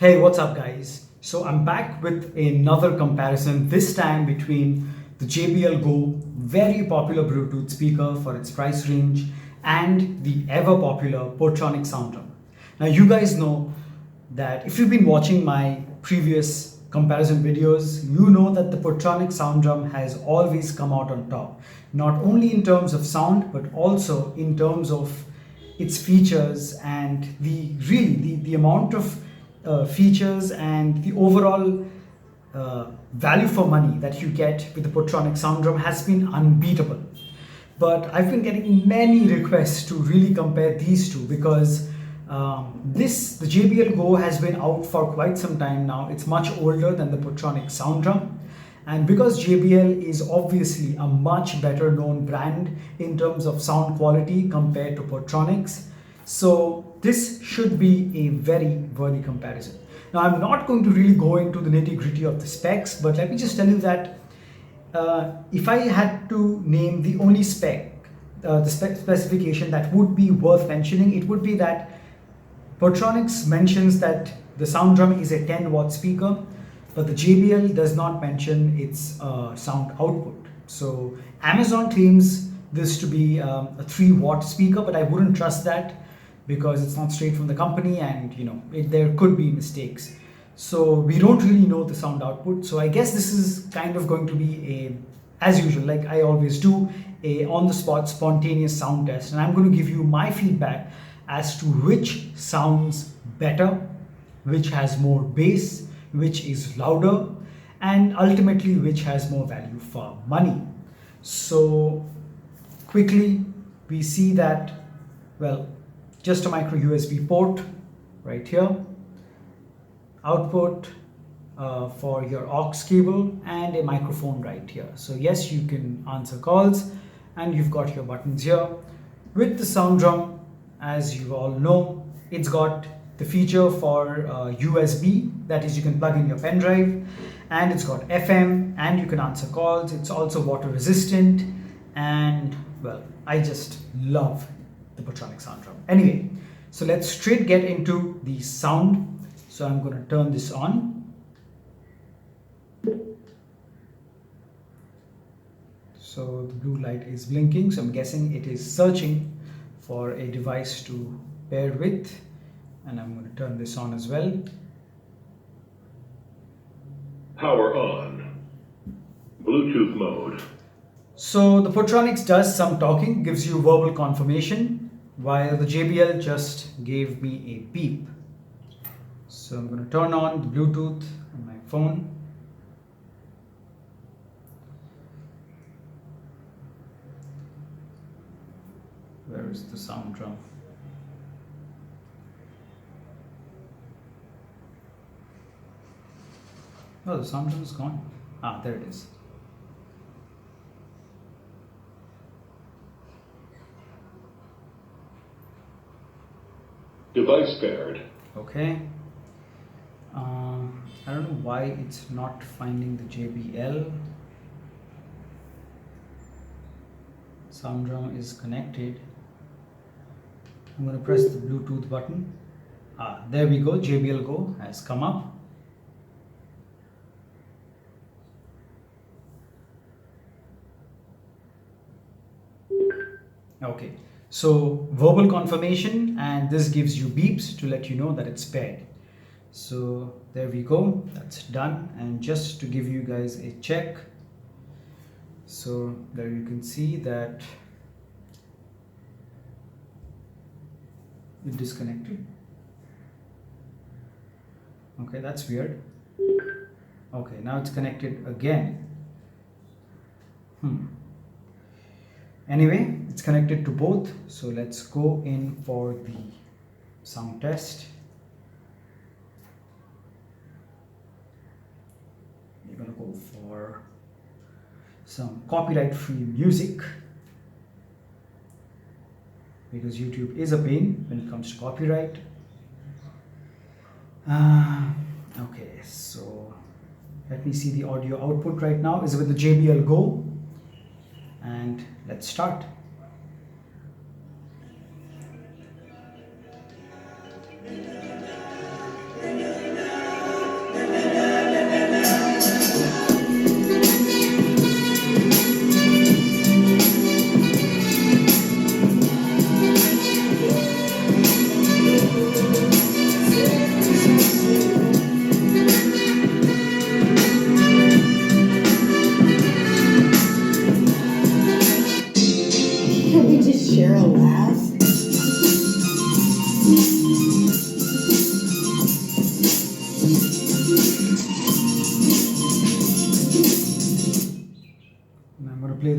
Hey, what's up, guys? So I'm back with another comparison, this time between the JBL Go, very popular Bluetooth speaker for its price range, and the ever popular Portronics Sound Drum. Now, you guys know that if you've been watching my previous comparison videos, you know that the Portronics Sound Drum has always come out on top, not only in terms of sound, but also in terms of its features and the amount of features and the overall value for money that you get with the Portronics Sound Drum has been unbeatable. But I've been getting many requests to really compare these two because the JBL Go has been out for quite some time now. It's much older than the Portronics Sound Drum. And because JBL is obviously a much better known brand in terms of sound quality compared to Portronics, so this should be a very worthy comparison. Now, I'm not going to really go into the nitty gritty of the specs, but let me just tell you that if I had to name the only specification that would be worth mentioning, it would be that Portronics mentions that the sound drum is a 10-watt speaker, but the JBL does not mention its sound output. So Amazon claims this to be a 3-watt speaker, but I wouldn't trust that because it's not straight from the company, and there could be mistakes. So we don't really know the sound output. So I guess this is kind of going to be as usual, like I always do, a on-the-spot spontaneous sound test, and I'm going to give you my feedback as to which sounds better, which has more bass, which is louder, and ultimately which has more value for money. So quickly we see that, well, just a micro USB port right here, output for your aux cable, and a microphone right here. So yes, you can answer calls, and you've got your buttons here. With the sound drum, as you all know, it's got the feature for USB, that is, you can plug in your pen drive, and it's got FM, and you can answer calls. It's also water resistant, and well, I just love the Portronics Sound Drum. Anyway, so let's straight get into the sound. So I'm going to turn this on. So the blue light is blinking, so I'm guessing it is searching for a device to pair with, and I'm going to turn this on as well. Power on. Bluetooth mode. So the Portronics does some talking, gives you verbal confirmation, while the JBL just gave me a beep. So I'm going to turn on the Bluetooth on my phone. Where is the sound drum? Oh, the sound drum is gone. Ah, there it is. Device paired. Okay. I don't know why it's not finding the JBL. Sound drum is connected. I'm going to press the Bluetooth button. Ah, there we go. JBL Go has come up. Okay, so verbal confirmation, and this gives you beeps to let you know that it's paired. So there we go, that's done. And just to give you guys a check, so there you can see that it disconnected. Okay, that's weird. Okay, now it's connected again. Anyway, it's connected to both, so let's go in for the sound test. We're gonna go for some copyright-free music because YouTube is a pain when it comes to copyright. Okay, so let me see the audio output right now is with the JBL Go, and let's start.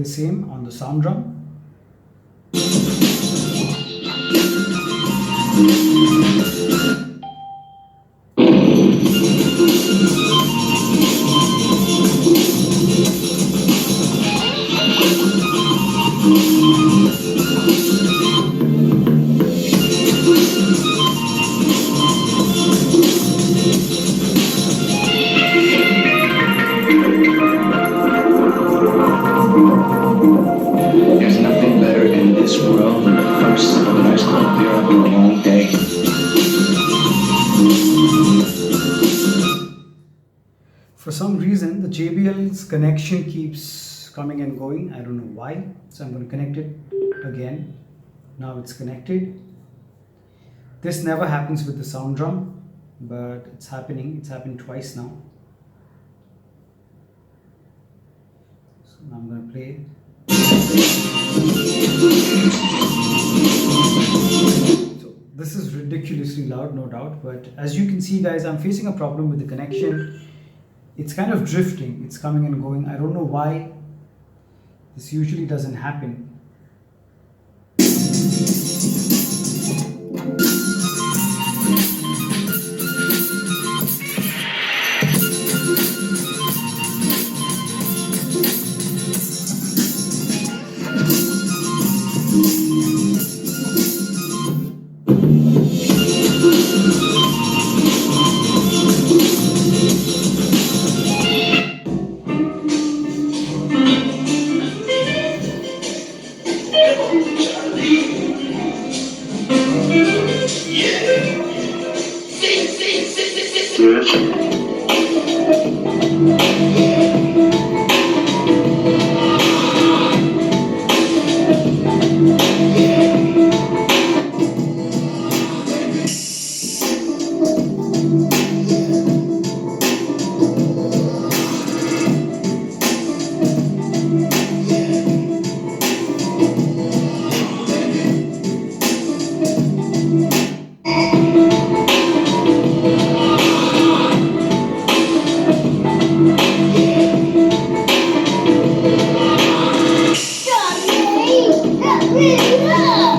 the same on the sound drum. There's nothing better in this world than the first sip of an ice cold beer after a long day. For some reason, the JBL's connection keeps coming and going. I don't know why. So I'm going to connect it again. Now it's connected. This never happens with the sound drum, but it's happening. It's happened twice now. So now I'm going to play it. So this is ridiculously loud, no doubt, but as you can see, guys, I'm facing a problem with the connection. It's kind of drifting, it's coming and going. I don't know why. This usually doesn't happen.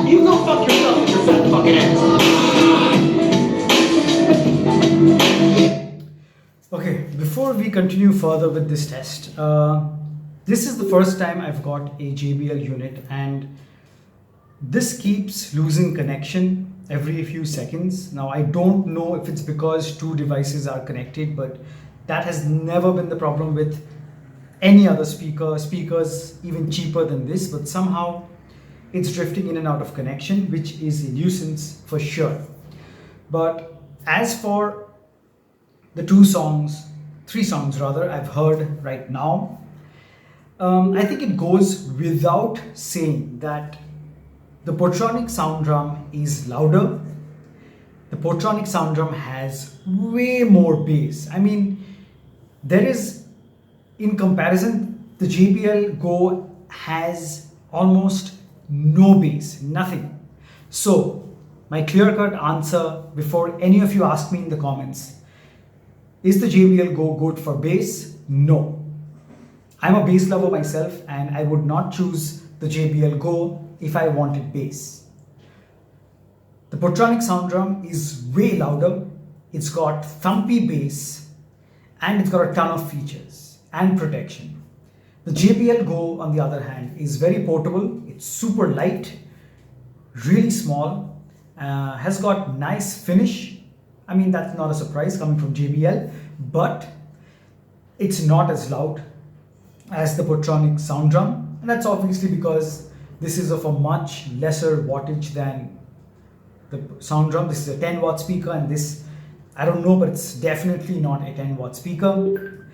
You go fuck yourself with your fat fucking ass. Okay, before we continue further with this test, this is the first time I've got a JBL unit, and this keeps losing connection every few seconds. Now I don't know if it's because two devices are connected, but that has never been the problem with any other speakers even cheaper than this, but somehow it's drifting in and out of connection, which is a nuisance for sure. But as for the three songs rather, I've heard right now, I think it goes without saying that the Portronics Sound Drum is louder. The Portronics Sound Drum has way more bass. I mean, there is, in comparison, the JBL Go has almost no bass, nothing. So, my clear-cut answer before any of you ask me in the comments, is the JBL Go good for bass? No. I'm a bass lover myself, and I would not choose the JBL Go if I wanted bass. The Portronics Sound Drum is way louder, it's got thumpy bass, and it's got a ton of features and protection. The JBL Go, on the other hand, is very portable, it's super light, really small, has got nice finish. I mean, that's not a surprise coming from JBL, but it's not as loud as the Portronics Sound Drum, and that's obviously because this is of a much lesser wattage than the sound drum. This is a 10 watt speaker, and this, I don't know, but it's definitely not a 10 watt speaker.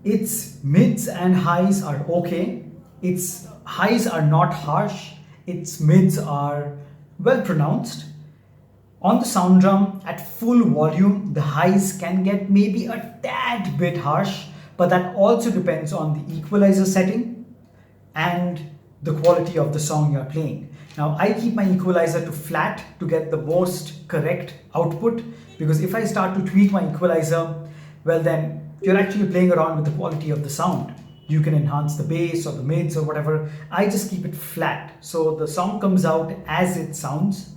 Its mids and highs are okay. Its highs are not harsh. Its mids are well pronounced. On the sound drum, at full volume, the highs can get maybe a tad bit harsh, but that also depends on the equalizer setting and the quality of the song you're playing. Now, I keep my equalizer to flat to get the most correct output, because if I start to tweak my equalizer, well then you're actually playing around with the quality of the sound. you can enhance the bass or the mids or whatever. I just keep it flat so the song comes out as it sounds.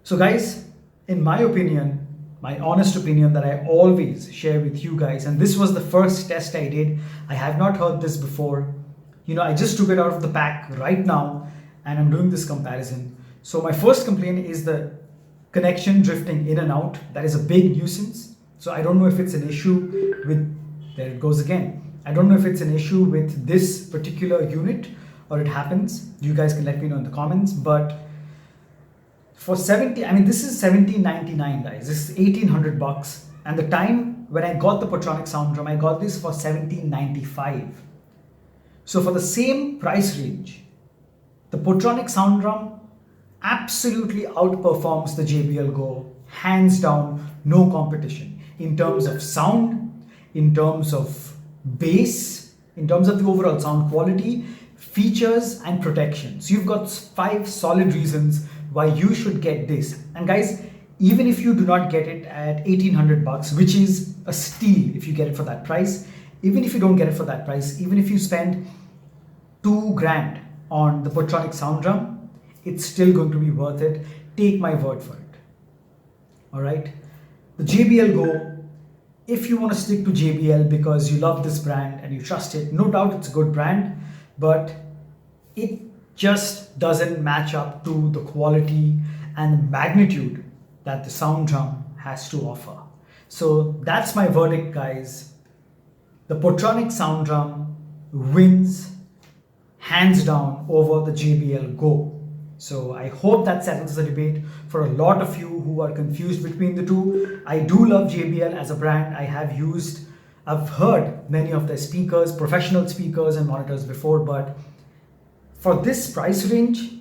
So guys, in my opinion, my honest opinion that I always share with you guys, and this was the first test I did, I have not heard this before. I just took it out of the pack right now and I'm doing this comparison. So my first complaint is the connection drifting in and out. That is a big nuisance. So I don't know if it's an issue with, there it goes again. I don't know if it's an issue with this particular unit or it happens. You guys can let me know in the comments. But for 70, I mean, this is $17.99, guys. This is $1,800. And the time when I got the Portronics Sound Drum, I got this for $17.95. So for the same price range, the Portronics Sound Drum absolutely outperforms the JBL Go, hands down, no competition in terms of sound, in terms of bass, in terms of the overall sound quality, features and protection. So you've got 5 solid reasons why you should get this. And guys, even if you do not get it at $1,800, which is a steal if you get it for that price, even if you don't get it for that price, even if you spend $2,000 on the Portronics Sound Drum, it's still going to be worth it. Take my word for it. All right. The JBL Go, if you want to stick to JBL because you love this brand and you trust it, no doubt it's a good brand, but it just doesn't match up to the quality and magnitude that the sound drum has to offer. So that's my verdict, guys. The Portronics Sound Drum wins hands down over the JBL Go. So I hope that settles the debate for a lot of you who are confused between the two. I do love JBL as a brand. I've heard many of their speakers, professional speakers and monitors before, but for this price range,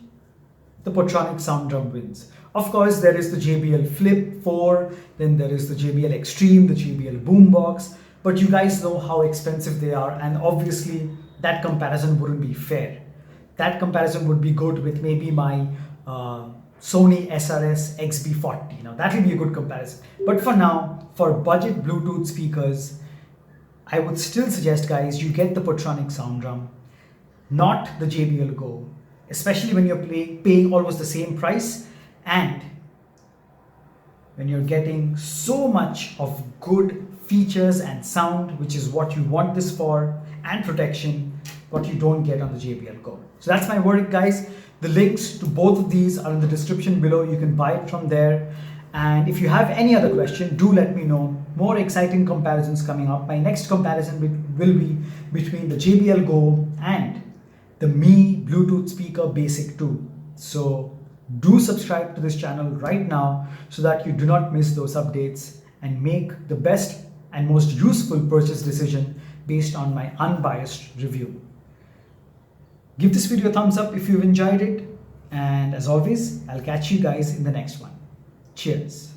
the Portronics Sound Drum wins. Of course, there is the JBL Flip 4, then there is the JBL Extreme, the JBL Boombox, but you guys know how expensive they are, and obviously that comparison wouldn't be fair. That comparison would be good with maybe my Sony SRS XB40. Now that will be a good comparison. But for now, for budget Bluetooth speakers, I would still suggest, guys, you get the Portronics Sound Drum, not the JBL Go, especially when you're paying almost the same price and when you're getting so much of good features and sound, which is what you want this for, and protection, what you don't get on the JBL Go. So that's my verdict, guys. The links to both of these are in the description below. You can buy it from there. And if you have any other question, do let me know. More exciting comparisons coming up. My next comparison will be between the JBL Go and the Mi Bluetooth Speaker Basic 2. So do subscribe to this channel right now so that you do not miss those updates and make the best and most useful purchase decision based on my unbiased review. Give this video a thumbs up if you've enjoyed it, and as always, I'll catch you guys in the next one. Cheers.